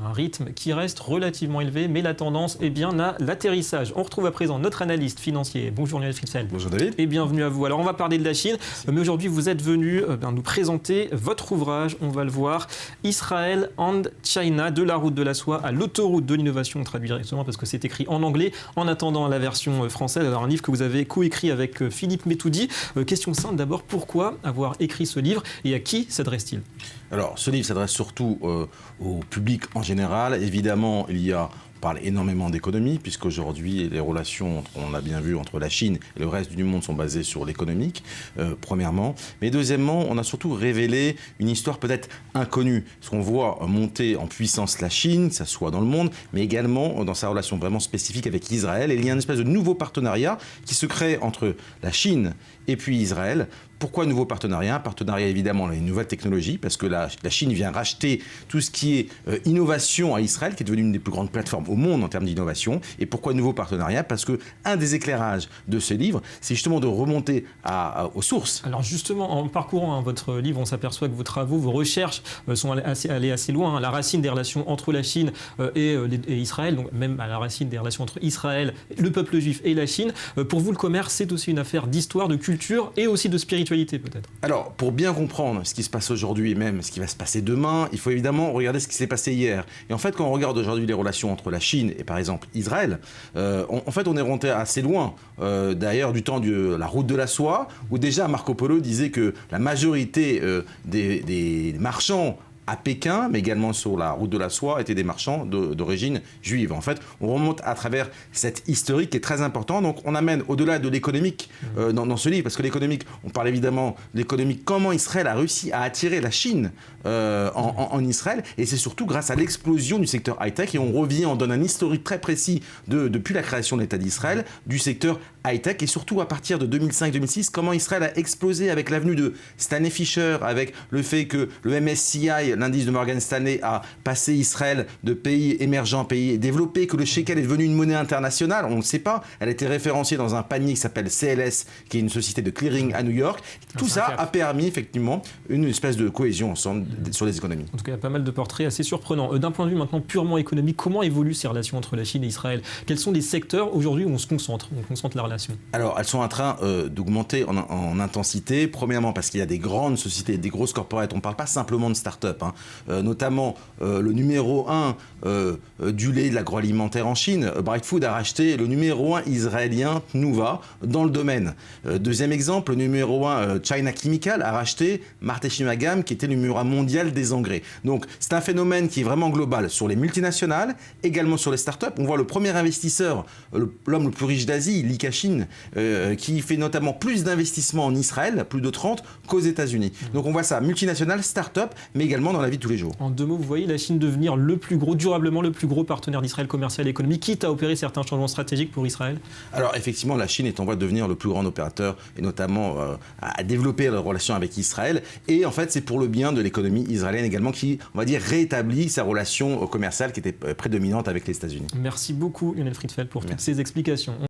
Un rythme qui reste relativement élevé, mais la tendance est bien à l'atterrissage. On retrouve à présent notre analyste financier. Bonjour Lionel Fritzl. Bonjour David. Et bienvenue à vous. Alors on va parler de la Chine, mais aujourd'hui vous êtes venu nous présenter votre ouvrage, on va le voir, Israel and China, de la route de la soie à l'autoroute de l'innovation, on traduit directement parce que c'est écrit en anglais, en attendant la version française. Alors un livre que vous avez coécrit avec Philippe Metoudi. Question simple d'abord, pourquoi avoir écrit ce livre et à qui s'adresse-t-il ? Alors, ce livre s'adresse surtout au public en général. Évidemment, on parle énormément d'économie, puisqu'aujourd'hui, les relations, on l'a bien vu, entre la Chine et le reste du monde sont basées sur l'économique, premièrement. Mais deuxièmement, on a surtout révélé une histoire peut-être inconnue. Parce qu'on voit monter en puissance la Chine, que ça soit dans le monde, mais également dans sa relation vraiment spécifique avec Israël. Et il y a une espèce de nouveau partenariat qui se crée entre la Chine et puis Israël. Pourquoi nouveau partenariat ? Un partenariat évidemment dans les nouvelles technologies, parce que la Chine vient racheter tout ce qui est innovation à Israël, qui est devenue une des plus grandes plateformes au monde en termes d'innovation. Et pourquoi nouveau partenariat ? Parce que un des éclairages de ce livre, c'est justement de remonter aux sources. Alors justement, en parcourant votre livre, on s'aperçoit que vos travaux, vos recherches sont allées assez loin. La racine des relations entre la Chine et Israël, donc même à la racine des relations entre Israël, le peuple juif et la Chine. Pour vous, le commerce, c'est aussi une affaire d'histoire, de culture et aussi de spiritualité. Peut-être. Alors, pour bien comprendre ce qui se passe aujourd'hui et même ce qui va se passer demain, il faut évidemment regarder ce qui s'est passé hier. Et en fait, quand on regarde aujourd'hui les relations entre la Chine et par exemple Israël, en fait, on est remonté assez loin, d'ailleurs, du temps de la route de la soie, où déjà Marco Polo disait que la majorité des marchands à Pékin, mais également sur la route de la soie, étaient des marchands d'origine juive. En fait, on remonte à travers cette historique qui est très important. Donc, on amène au-delà de l'économique dans ce livre, parce que l'économique, on parle évidemment de l'économique, comment Israël a réussi à attirer la Chine en Israël, et c'est surtout grâce à l'explosion du secteur high-tech, et on revient, on donne un historique très précis depuis la création de l'État d'Israël, du secteur high-tech, et surtout à partir de 2005-2006, comment Israël a explosé avec l'avenue de Stanley Fischer, avec le fait que le MSCI, l'indice de Morgan Stanley, a passé Israël de pays émergents à pays développés, que le shekel est devenu une monnaie internationale, on ne le sait pas, elle a été référenciée dans un panier qui s'appelle CLS, qui est une société de clearing à New York. Tout ça a permis effectivement une espèce de cohésion ensemble sur les économies. En tout cas, il y a pas mal de portraits assez surprenants. D'un point de vue maintenant purement économique, comment évoluent ces relations entre la Chine et Israël ? Quels sont les secteurs aujourd'hui où on concentre la relation ? Alors, elles sont en train d'augmenter en intensité. Premièrement, parce qu'il y a des grandes sociétés, des grosses corporates. On ne parle pas simplement de start-up, notamment le numéro 1 du lait de l'agroalimentaire en Chine. Bright Food a racheté le numéro 1 israélien Tnuva dans le domaine. Deuxième exemple, le numéro 1 China Chemical a racheté Marteshimagam, qui était le numéro 1 mondial des engrais. Donc, c'est un phénomène qui est vraiment global sur les multinationales, également sur les start-up. On voit le premier investisseur, l'homme le plus riche d'Asie, Li Ka-shing, qui fait notamment plus d'investissements en Israël, plus de 30, qu'aux États-Unis. Donc on voit ça, multinationales, start-up, mais également dans la vie de tous les jours. En deux mots, vous voyez la Chine devenir durablement le plus gros partenaire d'Israël commercial et économique, quitte à opérer certains changements stratégiques pour Israël ? Alors effectivement, la Chine est en voie de devenir le plus grand opérateur, et notamment à développer la relation avec Israël. Et en fait, c'est pour le bien de l'économie israélienne également qui, on va dire, rétablit sa relation commerciale qui était prédominante avec les États-Unis. Merci beaucoup Lionel Fritzl pour toutes ces explications.